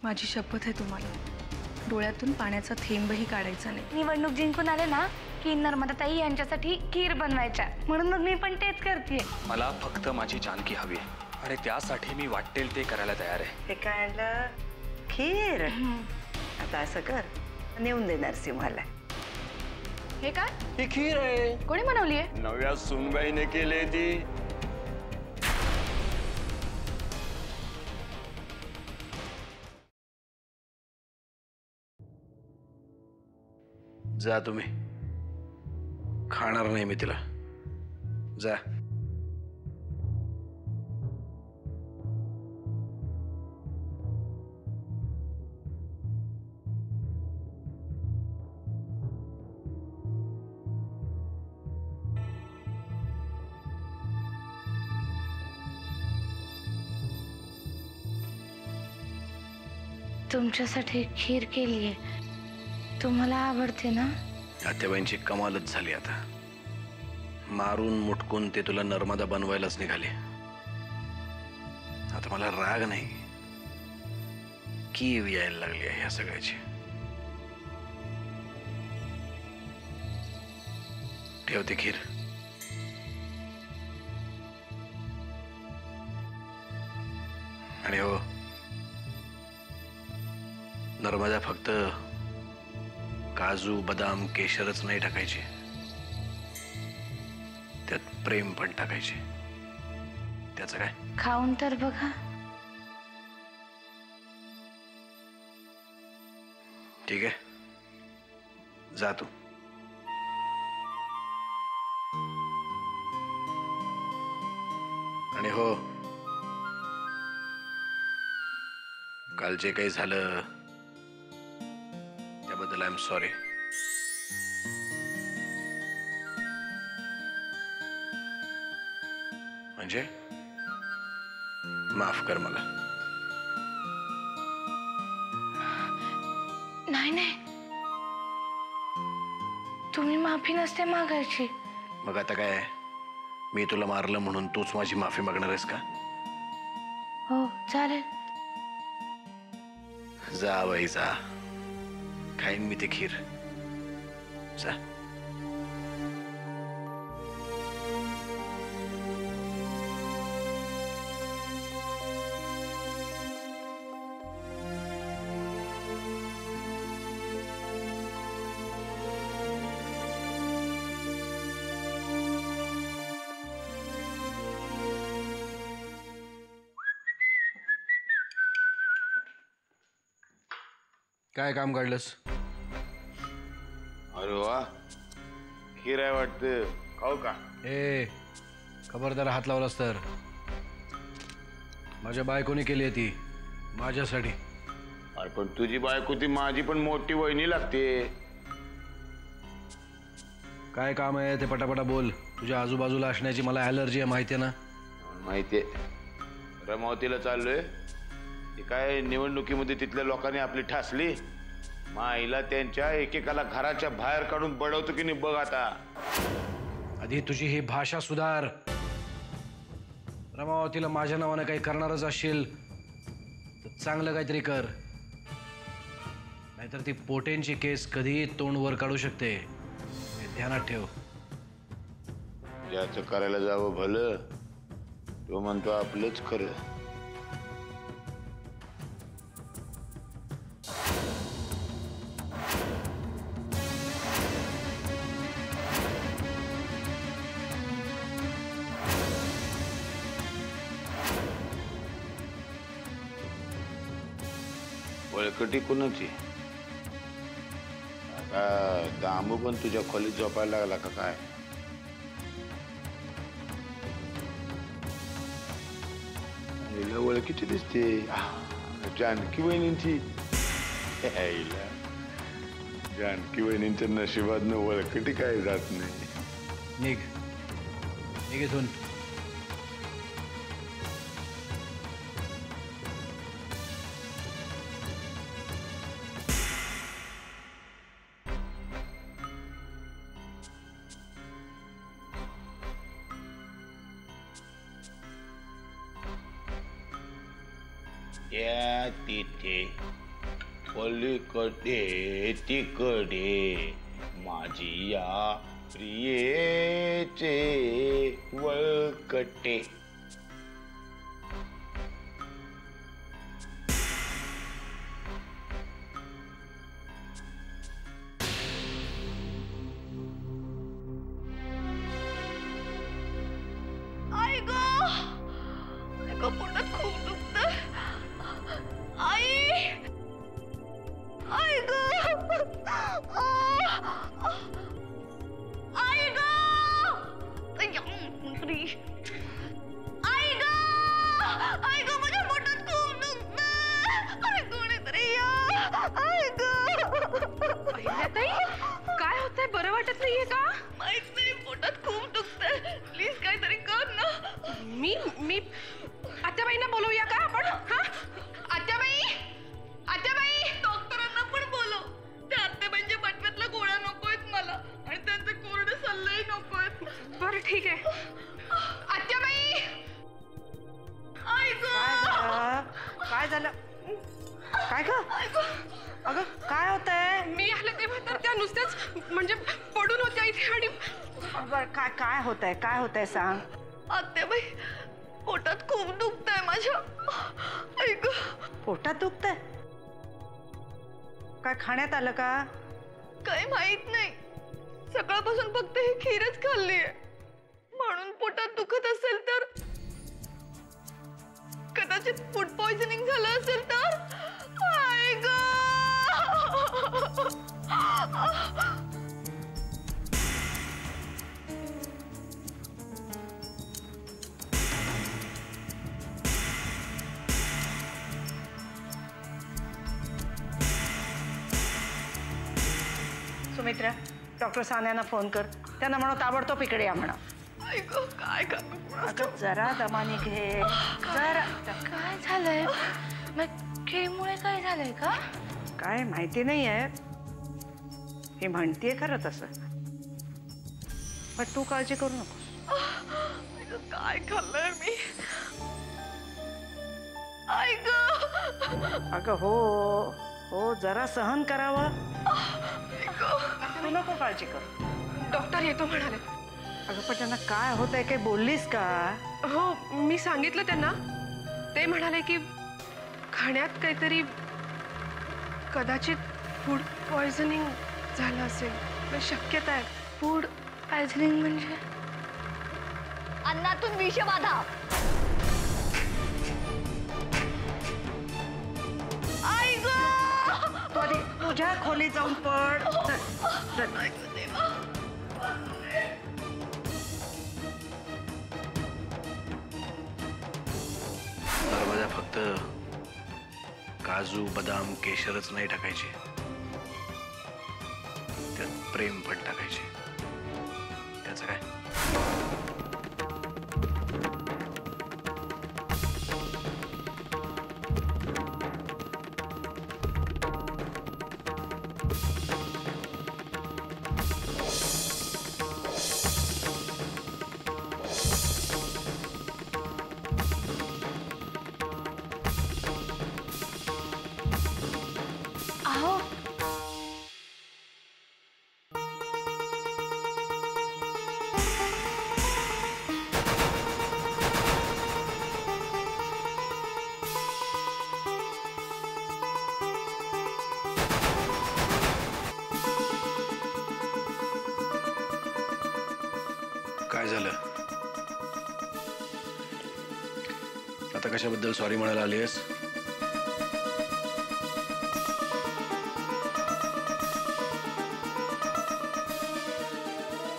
माझी शपथ आहे तुम्हाला, डोळ्यातून पाण्याचा थेंबही काढायचा नाही. निवडणूक जिंकून आले ना की नर्मदाताई यांच्यासाठी खीर बनवायच्या, म्हणून मग मी पण तेच करतेय. मला फक्त माझी जानकी हवी आहे आणि त्यासाठी मी वाटेल ते करायला तयार आहे. हे काय खीर? आता असं कर, नेऊन दे नरसिंहाला. हे काय? ही खीर आहे. कोणी बनवली आहे? नव्या सुनबाईने केली ती. जा तुम्ही, खाणार नाही मी तिला. जा. तुमच्यासाठी खीर केलीये, तुम्हाला आवडते ना? आत्याबाईंची कमालच झाली. आता मारून मुटकून ते तुला नर्मदा बनवायलाच निघाले. आता मला राग नाही, कीव यायला लागली आहे ह्या सगळ्याची. ठेवते खीर. आणि हो, नर्मदा फक्त काजू बदाम केशरच नाही टाकायचे, त्यात प्रेम पण टाकायचे. त्याचं काय? खाऊन तर बघा. ठीक आहे, जा तू. आणि हो, काल जे काही झालं त्याबद्दल आय एम सॉरी. म्हणजे माफ कर मला. नाही नाही, तुम्ही माफी नसते मागायची. मग आता काय, मी तुला मारलं म्हणून तूच माझी माफी मागणार आहेस का? हो चालेल. जा बाई जा, खाईन मी ते खीर. जा. काय काम काढलंस? अरे वा, खीर आहे वाटतं, खाऊ का? ए, खबरदार हात लावलास तर. माझ्या बायकोनी केली आहे ती, माझ्यासाठी. अरे पण तुझी बायको ती माझी पण मोठी वहिनी लागते. काय काम आहे ते पटापटा बोल. तुझ्या आजूबाजूला असण्याची मला ॲलर्जी आहे, माहिती आहे ना? माहितीये, रमावतीला चाललोय. ती काय निवडणुकीमध्ये तिथल्या लोकांनी आपली ठासली. माईला त्यांच्या एकेकाला घराच्या बाहेर काढून बडवतो की नाही बघ आता. आधी तुझी ही भाषा सुधार. रमावतीला माझ्या नावानं काही करणारच असशील तर चांगलं काहीतरी कर, नाहीतर ती पोटेंची केस कधीही तोंड वर काढू शकते, हे ध्यानात ठेव. ज्याचं करायला जावं भलं तो म्हणतो आपलंच खरं. वळकटी कोणाची? आता दामू पण तुझ्या खोलीत झोपायला लागला का काय? हिला ओळखीची दिसते, जानकी वहिनींची. जानकी वहिनींच्या नशिबातनं ओळखटी काय जात नाही. निघ निघ इथून. त्या तिथे पलीकडे तिकडे माझी या प्रियेचे वळकटे. आई ग, पोटात खूप दुखतंय. आई, आई ग, आई ग, आई ग, माझ्या पोटात खूप दुखतंय. कोणीतरी या. आई ग. काय होतंय? बरं वाटत नाहीये का? माहित नाही, पोटात खूप दुखतंय. प्लीज काहीतरी कर ना. मी आत्याबाईंना बोलवूया का आपण? हा, आत्याबाई, आत्याबाई. डॉक्टरांना पण बोलव. त्या आत्याबाईंच्या बटव्यातल्या गोळ्या नकोयत मला, आणि त्यांचे कोरडे सल्लेही नकोयत. बरं ठीक आहे. आत्याबाई. आई ग. काय झालं? काय ग? अगं काय होतंय? मी आले तेव्हा तर त्या नुसत्याच म्हणजे पडून होत्या इथे आणि काय काय होतंय? काय होतंय सांग. आत्याबाई, पोटात खूप दुखतंय माझ्या. आई ग. पोटात दुखतंय? काय खाण्यात आलं का? काही माहित नाही. सकाळपासून फक्त ही खीरच खाल्लीये, म्हणून पोटात दुखत असेल तर. कदाचित फूड पॉइझनिंग झालं असेल तर. आई ग. सुमित्रा, डॉक्टर सान्यांना फोन कर. त्यांना म्हणा ताबडतोब इकडे या म्हणा. आई ग, काय करू? अगं जरा दमाने घे. जरा. काय झालंय? केमुळे काय झालंय का? काय माहिती नाही आहे. हे म्हणतीये खरं तसं, पण तू काळजी करू नको. काय खाल्लंय मी? आई ग. अगं हो हो, जरा सहन करावं. तू नको काळजी कर. डॉक्टर येतो म्हणाले. अगं पण त्यांना काय होतंय काही बोललीस का? हो, मी सांगितलं त्यांना. ते म्हणाले की खाण्यात काहीतरी कदाचित फूड पॉइझनिंग झालं असेल. म्हणजे शक्यता आहे. फूड पॉइझनिंग म्हणजे अन्नातून विषबाधा. आई ग. तू आधी तुझ्या खोलीत जाऊन पड. चल, चल. दरवाजा फक्त काजू बदाम केशरच नाही टाकायचे, त्यात प्रेम पण टाकायचे. त्याचं काय? अहो, काय झालं आता? कशाबद्दल सॉरी म्हणायला आलीस?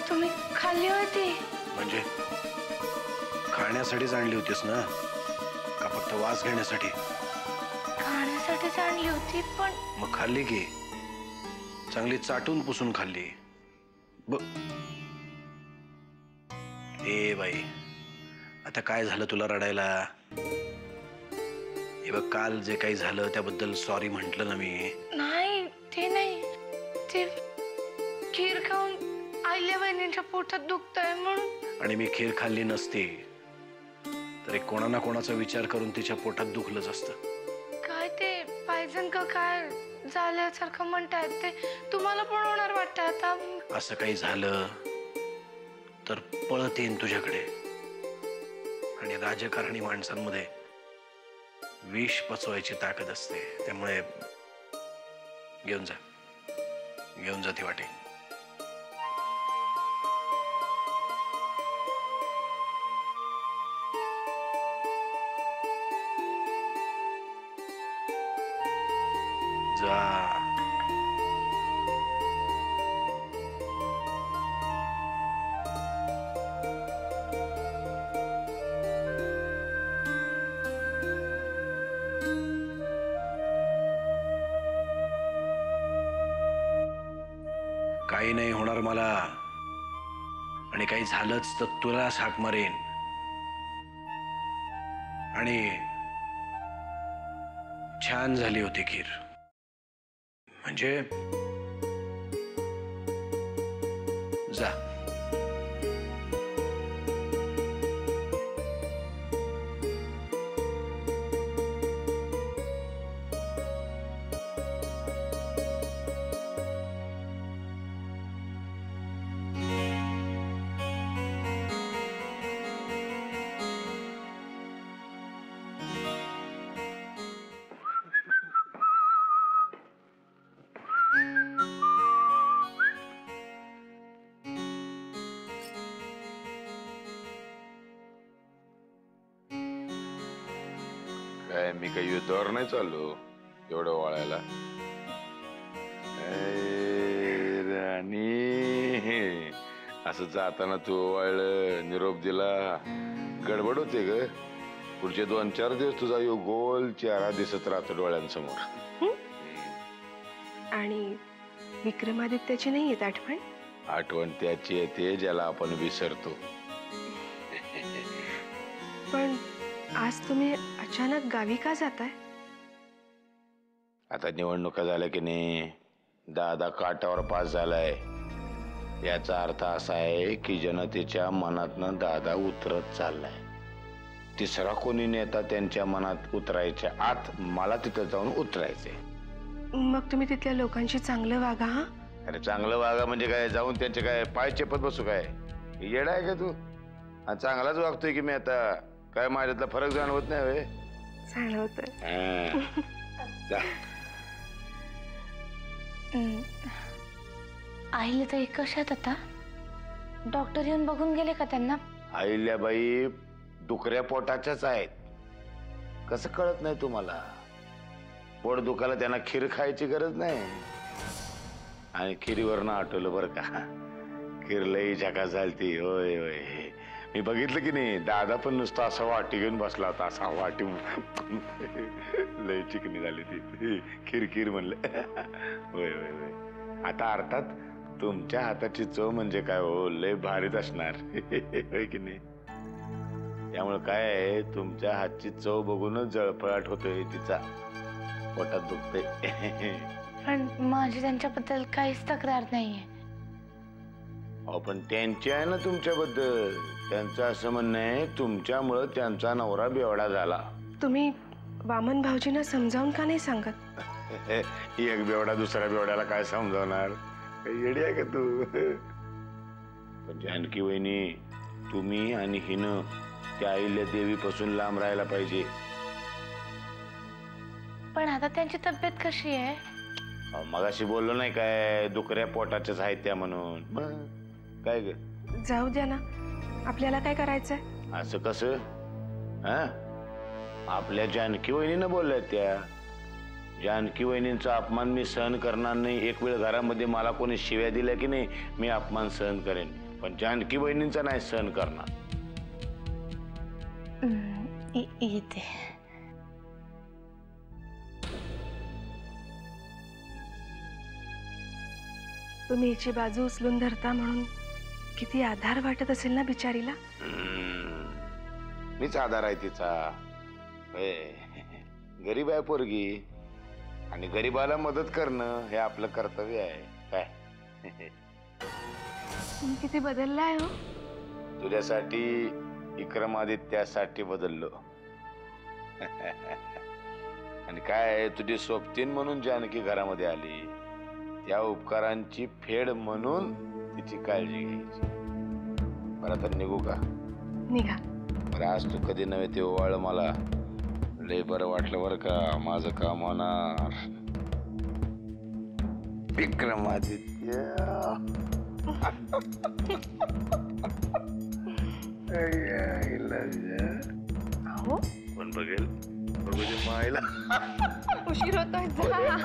तुम्ही खाल्ली होती? म्हणजे खाण्यासाठीच आणली होतीस ना, का फक्त वास घेण्यासाठी? खाण्यासाठीच आणली होती, पण मग खाल्ली की चांगली चाटून पुसून खाल्ली. ए बाई, आता काय झालं तुला रडायला? हे बघ, काल जे काही झालं त्याबद्दल सॉरी म्हंटल ना मी. नाही, ते नाही. ते खीर खाऊन आईल्या बहिणीच्या पोटात दुखतंय म्हणून. आणि मी खीर खाल्ली नसती तरी कोणा ना कोणाचा विचार करून तिच्या पोटात दुखलंच असतं. जण का काय झाल्यासारखं म्हणतायत ते तुम्हाला पण होणार वाटतं आता. असं काही झालं तर पळत येईन तुझ्याकडे. आणि राजकारणी माणसांमध्ये विष पचवायची ताकद असते. त्यामुळे घेऊन जा ती वाटी. जा. काही नाही होणार मला. आणि काही झालंच तर तुला हाक मारेन. आणि छान झाली होती खीर. म्हणजे जा. काय मी काही युद्धावर नाही चाललो एवढं वाळायला. राणी असं जाताना तू वाळलं निरोप दिला गडबड होते ग. पुढचे 2-4 दिवस तुझा यो गोल चेहरा दिसत राहतो डोळ्यांसमोर. आणि विक्रमादित्याची नाही येत आठवण? आठवण त्याची येते ज्याला आपण विसरतो. पण आज तुम्ही अचानक गावी का जाताय? आता निवडणुका झाल्या की नाही, दादा काटावर पास झालाय. याचा अर्थ असा आहे की जनतेच्या मनातनं दादा उतरत चाललाय. तिसरा कोणी नेता त्यांच्या मनात उतरायच्या आत मला तिथं जाऊन उतरायचंय. मग तुम्ही तिथल्या लोकांशी चांगलं वागा. हा, अरे चांगलं वागा म्हणजे काय, जाऊन त्यांचे काय पाय चेपत बसू काय? येडा आहे का तू? आणि चांगलाच वागतोय की मी आता. काय माझ्यातला फरक जाणवत नाही होय? जाणवतंय. जा. आईला तर कशात आता? डॉक्टर येऊन बघून गेले का त्यांना? अहिल्याबाई डुकऱ्या पोटाच्याच आहेत. कसं कळत नाही तुम्हाला? पोट दुखायला त्यांना खीर खायची गरज नाही. आणि खिरीवरनं आठवलं बरं का, खीर लई झकास झालती. होय होय, मी बघितलं की नाही. दादा पण नुसता असा वाटी घेऊन बसला होता. असा वाटी लई चिकनी झाली ती. खीर खीर म्हणलं. होय होय होय. आता अर्थात तुमच्या हाताची चव म्हणजे काय हो, लय भारीच असणार. होय की नाही? त्यामुळे काय आहे, तुमच्या हातची चव बघूनच जळफळाट होतोय तिचा. पोटात दुखते. पण माझी त्यांच्याबद्दल काहीच तक्रार नाहीये. अहो पण त्यांची आहे ना तुमच्याबद्दल. त्यांचं असं म्हणणं आहे तुमच्यामुळं त्यांचा नवरा बेवडा झाला. तुम्ही वामन भाऊजींना समजावून का नाही सांगत? एक बेवडा दुसऱ्या बेवड्याला काय समजावणार? काही येडी आहे का तू? पण जानकी वहिनी, तुम्ही आणि हिनं त्या अहिल्या देवीपासून लांब राहायला पाहिजे. पण आता त्यांची तब्येत कशी आहे? मगाशी बोललो नाही काय, डुकऱ्या पोटाच्याच आहेत त्या म्हणून. मग काय ग? जाऊ द्या ना, आपल्याला काय करायचंय? असं कसं? हा, आपल्या जानकी वहिनीनं बोलल्या त्या. जानकी वहिनींचा अपमान मी सहन करणार नाही. एक वेळ घरामध्ये मला कोणी शिव्या दिल्या की नाही, मी अपमान सहन करेन. पण जानकी वहिनींचा नाही सहन करणार. येते. तुम्ही हिची बाजू उचलून धरता म्हणून किती आधार वाटत असेल ना बिचारीला. मीच आधार आहे तिचा. गरीब आहे पोरगी, आणि गरीबाला मदत करणं हे आपलं कर्तव्य आहे. काय तुम्ही किती बदललाय हो. तुझ्यासाठी विक्रमादित्यासाठी बदललो. आणि काय तुझी सोबतीन म्हणून जानकी घरामध्ये आली, त्या उपकारांची फेड म्हणून तिची काळजी घ्यायची. बरं आता निघू का? निघा. बरं आज तू कधी नव्हे ते ओवाळ मला लय बरं वाटलं बरं का. माझं काम होणार. विक्रमादित्य अहो कोण बघेल? बघू दे मायला. उशीर होतोय जा.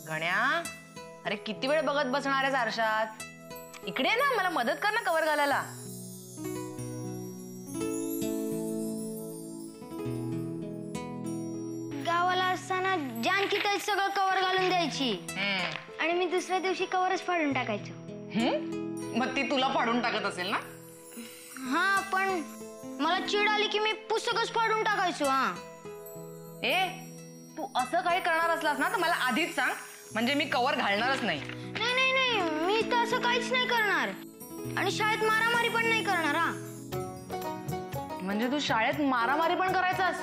गण्या, अरे किती वेळ बघत बसणार आहेस आरशात? इकडे ये ना, मला मदत कर ना कवर घालायला. गावाला असताना जानकी ताई सगळं कवर घालून द्यायची आणि मी दुसऱ्या दिवशी कवरच फाडून टाकायचो. मग ती तुला फाडून टाकत असेल ना? हा, पण मला चिड आली की मी पुस्तकच फाडून टाकायचो. हा, ए तू असं काही करणार असलास ना तर मला आधीच सांग, म्हणजे मी कवर घालणारच नाही. नाही नाही नाही, मी तर असं काहीच नाही करणार आणि शाळेत मारामारी पण नाही करणार. हा, म्हणजे तू शाळेत मारामारी पण करायचास?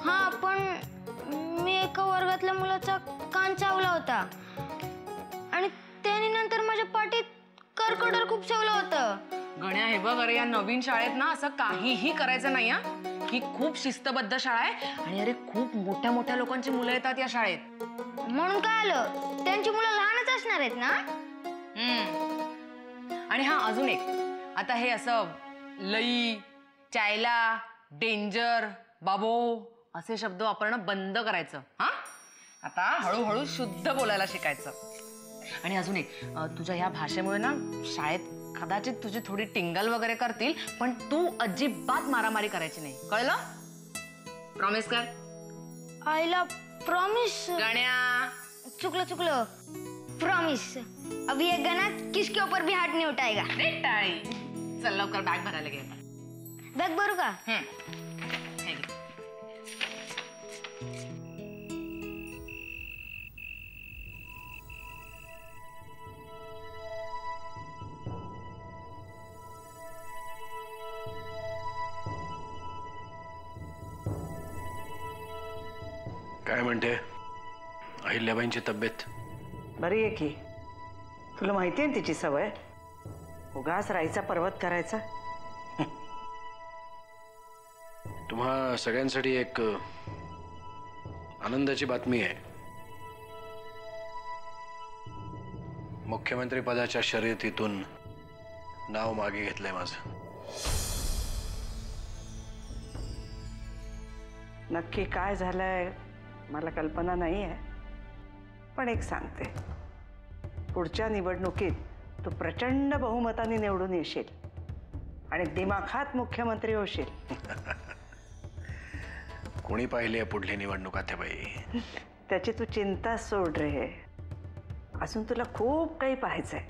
हा, पण मी एका वर्गातल्या मुलाचा कान चावला होता आणि त्याने नंतर माझ्या पाठीत कर्कडर खूप चावलं होतं. गण्या, हे बघ, अरे या नवीन शाळेत ना असं काहीही करायचं नाही. ही खूप शिस्तबद्ध शाळा आहे आणि अरे खूप मोठ्या मोठ्या लोकांची मुलं येतात या शाळेत. म्हणून काय आलं, त्यांची मुलं लहानच असणार आहेत ना. आणि हा अजून एक, आता हे असं लई, चायला, डेंजर, बाबो असे शब्द वापरणं बंद करायचं. हा, आता हळूहळू शुद्ध बोलायला शिकायचं. आणि अजून एक, तुझ्या ह्या भाषेमुळे ना शाळेत कदाचित तुझी थोडी टिंगल वगैरे करतील, पण तू अजिबात मारामारी करायची नाही, कळलं? प्रॉमिस कर. आईला प्रॉमिस. गण्या, चुकलं चुकलं, प्रॉमिस. अभी एक गाना किसके ऊपर भी हाथ नहीं उठाएगा. टाळी. चल लवकर बॅग भरायला घे. बॅग भरू का? हे घे. काय म्हणते अहिल्याबाईंची तब्येत? बरी आहे की. तुला माहिती आहे ना तिची सवय, उगाच राईचा पर्वत करायचा. तुम्हा सगळ्यांसाठी एक आनंदाची बातमी आहे. मुख्यमंत्री पदाच्या शर्यतीतून नाव मागे घेतलंय माझं. नक्की काय झालंय मला कल्पना नाही आहे, पण एक सांगते, पुढच्या निवडणुकीत तू प्रचंड बहुमताने निवडून येशील आणि दिमाखात मुख्यमंत्री होशील. कोणी पाहिली आहे पुढली निवडणूक आत्याबाई? त्याची तू चिंता सोड रे. अजून तुला खूप काही पाहायचंय.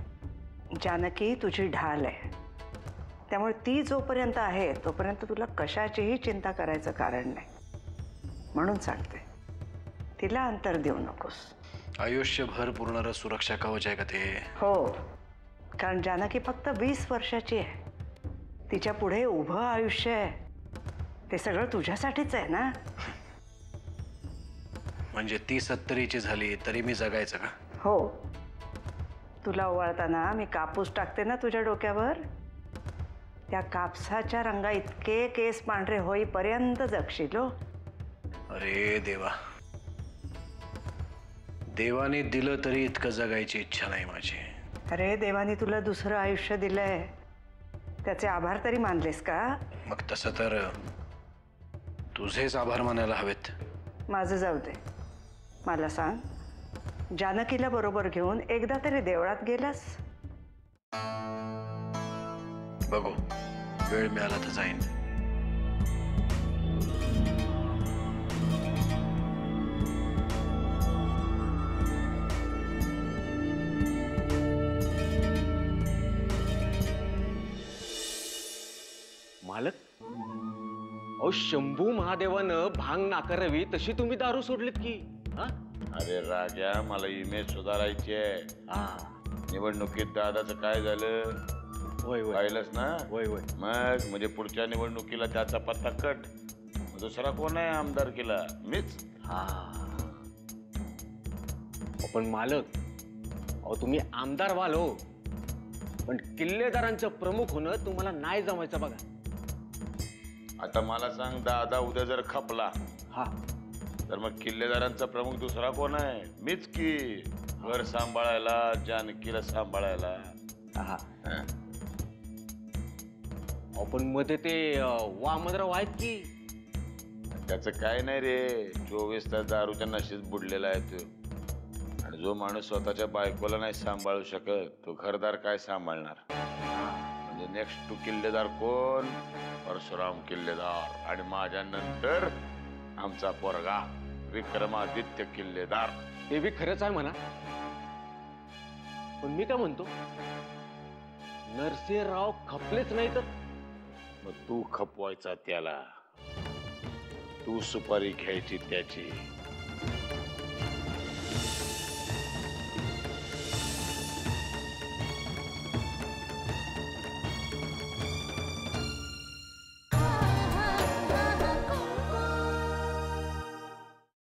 जानकी तुझी ढाल आहे, त्यामुळे ती जोपर्यंत आहे तोपर्यंत तुला कशाचीही चिंता करायचं कारण नाही. म्हणून सांगते, तिला अंतर देऊ नकोस. आयुष्यभर पुरणारं सुरक्षा कवच आहे का ते? हो, कारण जानकी फक्त 20 वर्षाची आहे. तिच्या पुढे उभं आयुष्य आहे. ते सगळं तुझ्यासाठीच आहे ना. म्हणजे ती 70ची झाली तरी मी जगायचं का? हो, तुला ओवाळताना मी कापूस टाकते ना तुझ्या डोक्यावर, त्या कापसाच्या रंगा इतके केस पांढरे होईपर्यंत जगशील. हो, अरे देवा, देवाने दिलं तरी इतकं जगायची इच्छा नाही माझी. अरे देवाने तुला दुसरं आयुष्य दिलंय, त्याचे आभार तरी मानलेस का? मग तसं तर तुझेच आभार मानायला हवेत. माझं जाऊ दे. मला सांग, जानकीला बरोबर घेऊन एकदा तरी देवळात गेलास? बघू, वेळ मिळाला तर जाईन. मालक, अहो शंभू महादेवानं भांग नाकारावी तशी तुम्ही दारू सोडलीत की हा? अरे राजा मला इमेज सुधारायची आहे. हा. निवडणुकीत दादाचं काय झालं होय होय पाहिलंच ना. होय होय मग म्हणजे पुढच्या निवडणुकीला त्याचा पत्ता कट. दुसरा कोण आहे आमदार केला? मीच. हा. अहो, पण मालक अहो तुम्ही आमदार व्हाल हो पण किल्लेदारांचं प्रमुख होणं तुम्हाला नाही जमायचं बघा. आता मला सांग दादा उद्या जर खपला हा तर मग किल्लेदारांचा प्रमुख दुसरा कोण आहे? मीच की. घर सांभाळायला जानकीला सांभाळायला. हा हं. अहो पण मध्ये ते वामनराव आहेत की. त्याचं काय नाही रे. 24 तास दारूच्या नशेत बुडलेला आहे तो. आणि जो माणूस स्वतःच्या बायकोला नाही सांभाळू शकत तो घरदार काय सांभाळणार? म्हणजे नेक्स्ट टू किल्लेदार कोण? परशुराम किल्लेदार. आणि माझ्या नंतर आमचा पोरगा विक्रमादित्य किल्लेदार. ते बी खरंच आहे म्हणा पण मी काय म्हणतो नरसिंहराव खपलेच नाही तर मग तू खपवायचा त्याला. तू सुपारी घ्यायची त्याची.